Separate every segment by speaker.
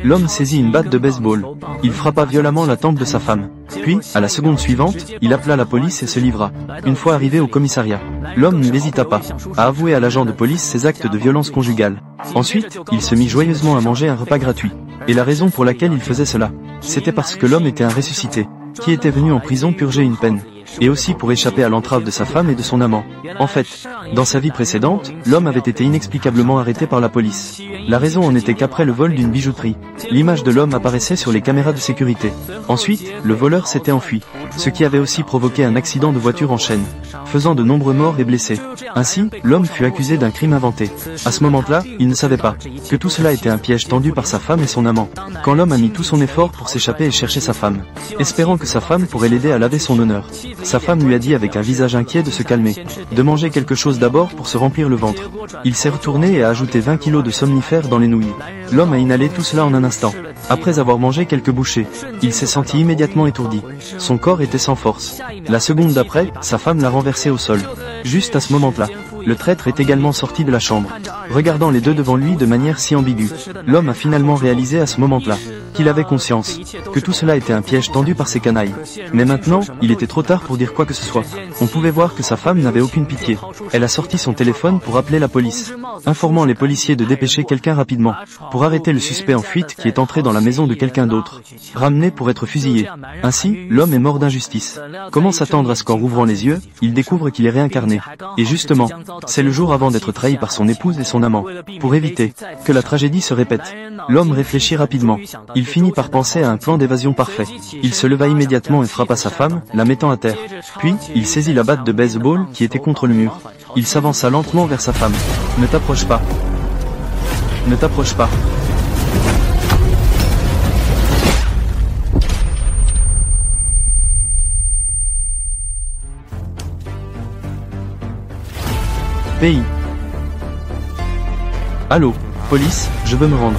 Speaker 1: L'homme saisit une batte de baseball. Il frappa violemment la tempe de sa femme. Puis, à la seconde suivante, il appela la police et se livra. Une fois arrivé au commissariat, l'homme n'hésita pas à avouer à l'agent de police ses actes de violence conjugale. Ensuite, il se mit joyeusement à manger un repas gratuit. Et la raison pour laquelle il faisait cela, c'était parce que l'homme était un ressuscité, qui était venu en prison purger une peine. Et aussi pour échapper à l'entrave de sa femme et de son amant. En fait, dans sa vie précédente, l'homme avait été inexplicablement arrêté par la police. La raison en était qu'après le vol d'une bijouterie, l'image de l'homme apparaissait sur les caméras de sécurité. Ensuite, le voleur s'était enfui, ce qui avait aussi provoqué un accident de voiture en chaîne, faisant de nombreux morts et blessés. Ainsi, l'homme fut accusé d'un crime inventé. À ce moment-là, il ne savait pas que tout cela était un piège tendu par sa femme et son amant. Quand l'homme a mis tout son effort pour s'échapper et chercher sa femme, espérant que sa femme pourrait l'aider à laver son honneur, sa femme lui a dit avec un visage inquiet de se calmer, de manger quelque chose d'abord pour se remplir le ventre. Il s'est retourné et a ajouté 20 kilos de somnifères dans les nouilles. L'homme a inhalé tout cela en un instant. Après avoir mangé quelques bouchées, il s'est senti immédiatement étourdi. Son corps était sans force. La seconde d'après, sa femme l'a renversé au sol. Juste à ce moment-là, le traître est également sorti de la chambre. Regardant les deux devant lui de manière si ambiguë, l'homme a finalement réalisé à ce moment-là qu'il avait conscience que tout cela était un piège tendu par ces canailles. Mais maintenant, il était trop tard pour dire quoi que ce soit. On pouvait voir que sa femme n'avait aucune pitié. Elle a sorti son téléphone pour appeler la police, informant les policiers de dépêcher quelqu'un rapidement pour arrêter le suspect en fuite qui est entré dans la maison de quelqu'un d'autre, ramené pour être fusillé. Ainsi, l'homme est mort d'injustice. Comment s'attendre à ce qu'en rouvrant les yeux, il découvre qu'il est réincarné? Et justement, c'est le jour avant d'être trahi par son épouse et son amant. Pour éviter que la tragédie se répète, l'homme réfléchit rapidement. Il finit par penser à un plan d'évasion parfait. Il se leva immédiatement et frappa sa femme, la mettant à terre. Puis, il saisit la batte de baseball qui était contre le mur. Il s'avança lentement vers sa femme. Ne t'approche pas. Ne t'approche pas. Pays. Allô, police, je veux me rendre.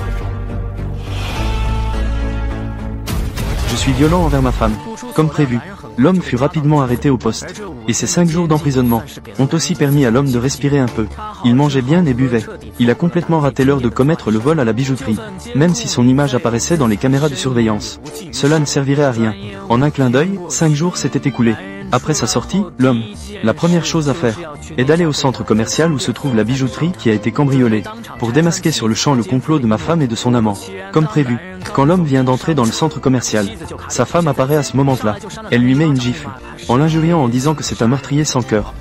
Speaker 1: Je suis violent envers ma femme. Comme prévu, l'homme fut rapidement arrêté au poste. Et ces 5 jours d'emprisonnement ont aussi permis à l'homme de respirer un peu. Il mangeait bien et buvait. Il a complètement raté l'heure de commettre le vol à la bijouterie, même si son image apparaissait dans les caméras de surveillance. Cela ne servirait à rien. En un clin d'œil, 5 jours s'étaient écoulés. Après sa sortie, l'homme, la première chose à faire, est d'aller au centre commercial où se trouve la bijouterie qui a été cambriolée, pour démasquer sur le champ le complot de ma femme et de son amant. Comme prévu, quand l'homme vient d'entrer dans le centre commercial, sa femme apparaît à ce moment-là. Elle lui met une gifle, en l'injuriant en disant que c'est un meurtrier sans cœur.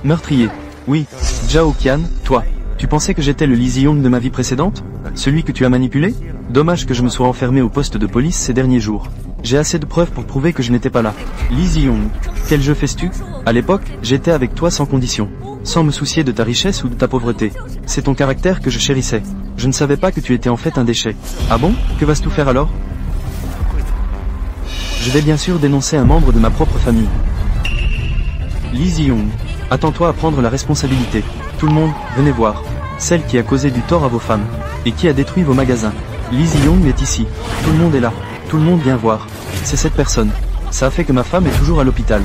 Speaker 1: Meurtrier. Oui, Zhao Qian, toi. Tu pensais que j'étais le Li Ziyong de ma vie précédente? Celui que tu as manipulé? Dommage que je me sois enfermé au poste de police ces derniers jours. J'ai assez de preuves pour prouver que je n'étais pas là. Li Ziyong, quel jeu fais-tu? À l'époque, j'étais avec toi sans condition, sans me soucier de ta richesse ou de ta pauvreté. C'est ton caractère que je chérissais. Je ne savais pas que tu étais en fait un déchet. Ah bon? Que vas-tu faire alors? Je vais bien sûr dénoncer un membre de ma propre famille. Li Ziyong, attends-toi à prendre la responsabilité. Tout le monde, venez voir. Celle qui a causé du tort à vos femmes, et qui a détruit vos magasins. Li Ziyong est ici. Tout le monde est là. Tout le monde vient voir. C'est cette personne. Ça a fait que ma femme est toujours à l'hôpital.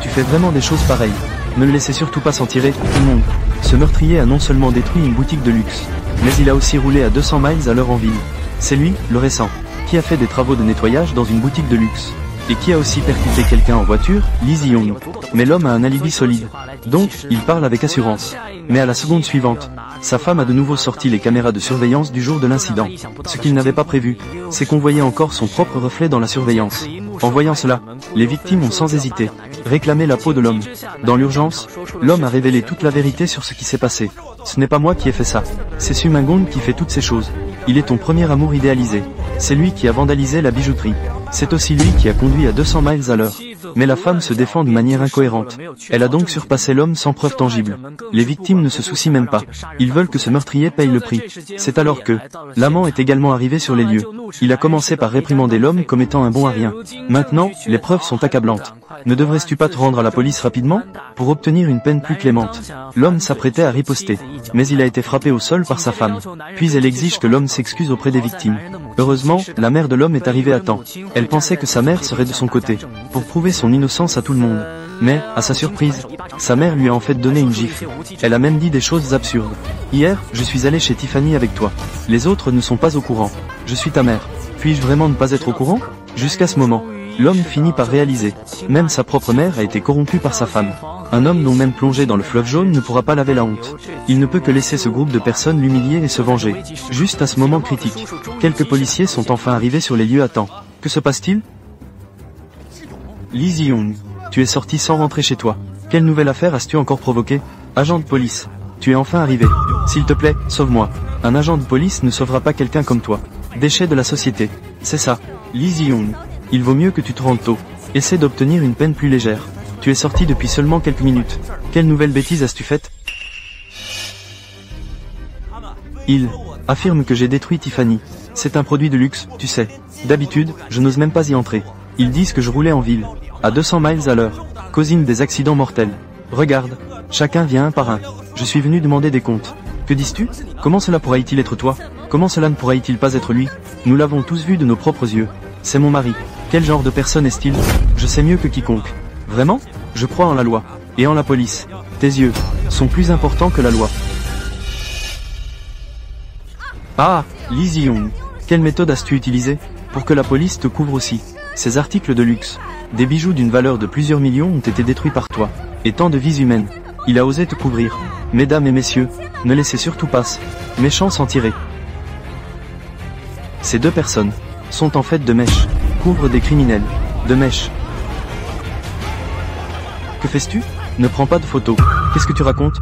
Speaker 1: Tu fais vraiment des choses pareilles. Ne le laissez surtout pas s'en tirer, tout le monde. Ce meurtrier a non seulement détruit une boutique de luxe, mais il a aussi roulé à 200 miles à l'heure en ville. C'est lui, le récent, qui a fait des travaux de nettoyage dans une boutique de luxe. Et qui a aussi percuté quelqu'un en voiture, Li Ziyong. Mais l'homme a un alibi solide. Donc, il parle avec assurance. Mais à la seconde suivante, sa femme a de nouveau sorti les caméras de surveillance du jour de l'incident. Ce qu'il n'avait pas prévu, c'est qu'on voyait encore son propre reflet dans la surveillance. En voyant cela, les victimes ont sans hésiter réclamé la peau de l'homme. Dans l'urgence, l'homme a révélé toute la vérité sur ce qui s'est passé. Ce n'est pas moi qui ai fait ça. C'est Sumingong qui fait toutes ces choses. Il est ton premier amour idéalisé. C'est lui qui a vandalisé la bijouterie. C'est aussi lui qui a conduit à 200 miles à l'heure. Mais la femme se défend de manière incohérente. Elle a donc surpassé l'homme sans preuve tangible. Les victimes ne se soucient même pas. Ils veulent que ce meurtrier paye le prix. C'est alors que l'amant est également arrivé sur les lieux. Il a commencé par réprimander l'homme comme étant un bon à rien. Maintenant, les preuves sont accablantes. Ne devrais-tu pas te rendre à la police rapidement pour obtenir une peine plus clémente? L'homme s'apprêtait à riposter, mais il a été frappé au sol par sa femme. Puis elle exige que l'homme s'excuse auprès des victimes. Heureusement, la mère de l'homme est arrivée à temps. Elle pensait que sa mère serait de son côté, pour prouver son innocence à tout le monde. Mais, à sa surprise, sa mère lui a en fait donné une gifle. Elle a même dit des choses absurdes. Hier, je suis allé chez Tiffany avec toi. Les autres ne sont pas au courant. Je suis ta mère. Puis-je vraiment ne pas être au courant? Jusqu'à ce moment, l'homme finit par réaliser. Même sa propre mère a été corrompue par sa femme. Un homme dont même plongé dans le fleuve jaune ne pourra pas laver la honte. Il ne peut que laisser ce groupe de personnes l'humilier et se venger. Juste à ce moment critique, quelques policiers sont enfin arrivés sur les lieux à temps. Que se passe-t-il? Lee Ji-young, tu es sorti sans rentrer chez toi. Quelle nouvelle affaire as-tu encore provoquée? Agent de police, tu es enfin arrivé. S'il te plaît, sauve-moi. Un agent de police ne sauvera pas quelqu'un comme toi. Déchet de la société. C'est ça. Lee Ji-young, il vaut mieux que tu te rendes tôt. Essaie d'obtenir une peine plus légère. Tu es sorti depuis seulement quelques minutes. Quelle nouvelle bêtise as-tu faite? Il affirme que j'ai détruit Tiffany. C'est un produit de luxe, tu sais. D'habitude, je n'ose même pas y entrer. Ils disent que je roulais en ville, à 200 miles à l'heure, causant des accidents mortels. Regarde, chacun vient un par un. Je suis venu demander des comptes. Que dis-tu? Comment cela pourrait-il être toi? Comment cela ne pourrait-il pas être lui? Nous l'avons tous vu de nos propres yeux. C'est mon mari. Quel genre de personne est-il? Je sais mieux que quiconque. Vraiment? Je crois en la loi. Et en la police. Tes yeux sont plus importants que la loi. Ah, Lee Ji-young, quelle méthode as-tu utilisée pour que la police te couvre aussi? Ces articles de luxe, des bijoux d'une valeur de plusieurs millions ont été détruits par toi, et tant de vies humaines. Il a osé te couvrir. Mesdames et messieurs, ne laissez surtout pas ce méchant s'en tirer. Ces deux personnes sont en fait de mèches, couvrent des criminels, de mèches. Que fais-tu? Ne prends pas de photos. Qu'est-ce que tu racontes?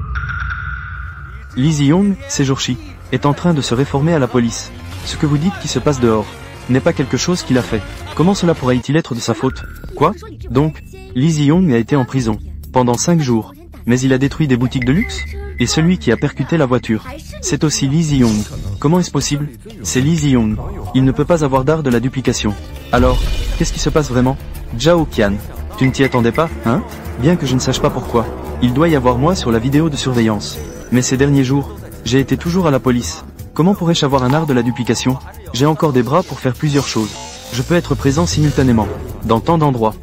Speaker 1: Lee Ji-young, ces jours-ci, est en train de se réformer à la police. Ce que vous dites qui se passe dehors n'est pas quelque chose qu'il a fait. Comment cela pourrait-il être de sa faute? Quoi? Donc, Lee Ji-young a été en prison pendant 5 jours. Mais il a détruit des boutiques de luxe? Et celui qui a percuté la voiture, c'est aussi Lee Ji-young. Comment est-ce possible? C'est Lee Ji-young. Il ne peut pas avoir d'art de la duplication. Alors, qu'est-ce qui se passe vraiment? Zhao Qian, tu ne t'y attendais pas, hein? Bien que je ne sache pas pourquoi. Il doit y avoir moi sur la vidéo de surveillance. Mais ces derniers jours, j'ai été toujours à la police. Comment pourrais-je avoir un art de la duplication? J'ai encore des bras pour faire plusieurs choses. Je peux être présent simultanément, dans tant d'endroits.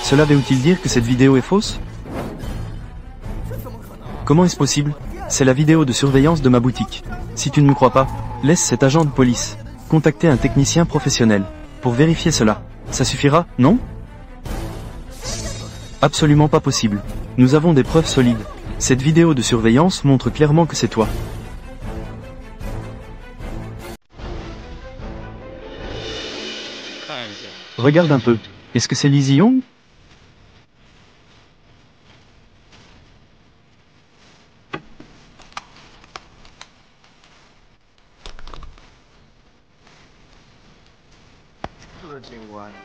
Speaker 1: Cela veut-il dire que cette vidéo est fausse? Comment est-ce possible? C'est la vidéo de surveillance de ma boutique. Si tu ne me crois pas, laisse cet agent de police contacter un technicien professionnel pour vérifier cela. Ça suffira, non? Absolument pas possible. Nous avons des preuves solides. Cette vidéo de surveillance montre clairement que c'est toi. Regarde un peu. Est-ce que c'est Lee Ji-young?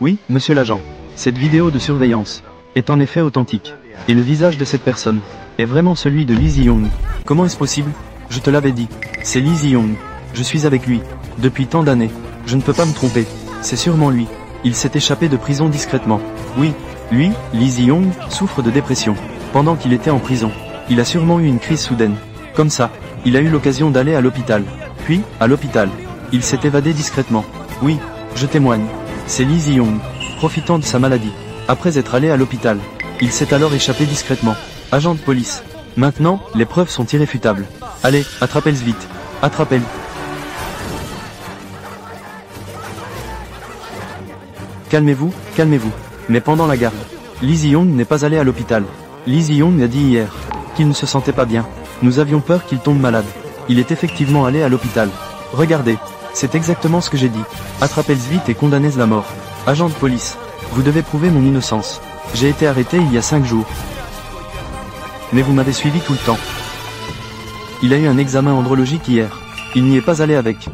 Speaker 1: Oui, monsieur l'agent. Cette vidéo de surveillance est en effet authentique. Et le visage de cette personne est vraiment celui de Lee Ji-young. Comment est-ce possible? Je te l'avais dit. C'est Lee Ji-young. Je suis avec lui depuis tant d'années. Je ne peux pas me tromper. C'est sûrement lui. Il s'est échappé de prison discrètement. Oui, lui, Lee Ji-young, souffre de dépression. Pendant qu'il était en prison, il a sûrement eu une crise soudaine. Comme ça, il a eu l'occasion d'aller à l'hôpital. Puis, à l'hôpital, il s'est évadé discrètement. Oui, je témoigne. C'est Lee Ji-young, profitant de sa maladie. Après être allé à l'hôpital, il s'est alors échappé discrètement. Agent de police. Maintenant, les preuves sont irréfutables. Allez, attrapez-le vite. Attrapez-le. Calmez-vous, calmez-vous. Mais pendant la garde, Lee Ji-young n'est pas allé à l'hôpital. Lee Ji-young a dit hier qu'il ne se sentait pas bien. Nous avions peur qu'il tombe malade. Il est effectivement allé à l'hôpital. Regardez, c'est exactement ce que j'ai dit. Attrapez-le vite et condamnez-le à mort. Agent de police, vous devez prouver mon innocence. J'ai été arrêté il y a 5 jours. Mais vous m'avez suivi tout le temps. Il a eu un examen andrologique hier. Il n'y est pas allé avec.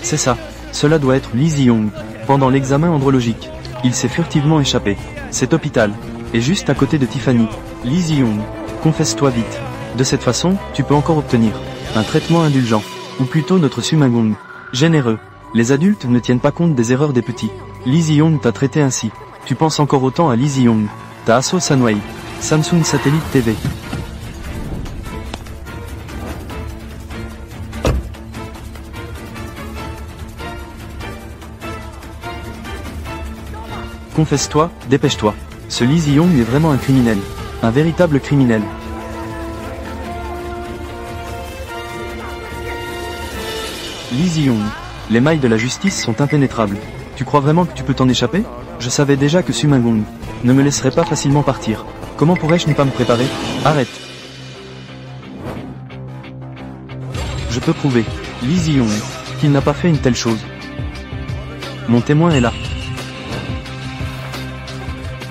Speaker 1: C'est ça. Cela doit être Lee Ji-young. Pendant l'examen andrologique, il s'est furtivement échappé. Cet hôpital est juste à côté de Tiffany. Lee Ji-young, confesse-toi vite. De cette façon, tu peux encore obtenir un traitement indulgent. Ou plutôt notre Sumangong. Généreux. Les adultes ne tiennent pas compte des erreurs des petits. Lee Ji-young t'a traité ainsi. Tu penses encore autant à Lee Ji-young. T'as Asso Sanwei. Samsung Satellite TV. Confesse-toi, dépêche-toi. Ce Lee Zi-yong est vraiment un criminel. Un véritable criminel. Lee Zi-yong. Les mailles de la justice sont impénétrables. Tu crois vraiment que tu peux t'en échapper? Je savais déjà que Su Mingong ne me laisserait pas facilement partir. Comment pourrais-je ne pas me préparer? Arrête. Je peux prouver, Lee Zi-yong, qu'il n'a pas fait une telle chose. Mon témoin est là.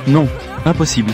Speaker 1: Non, impossible.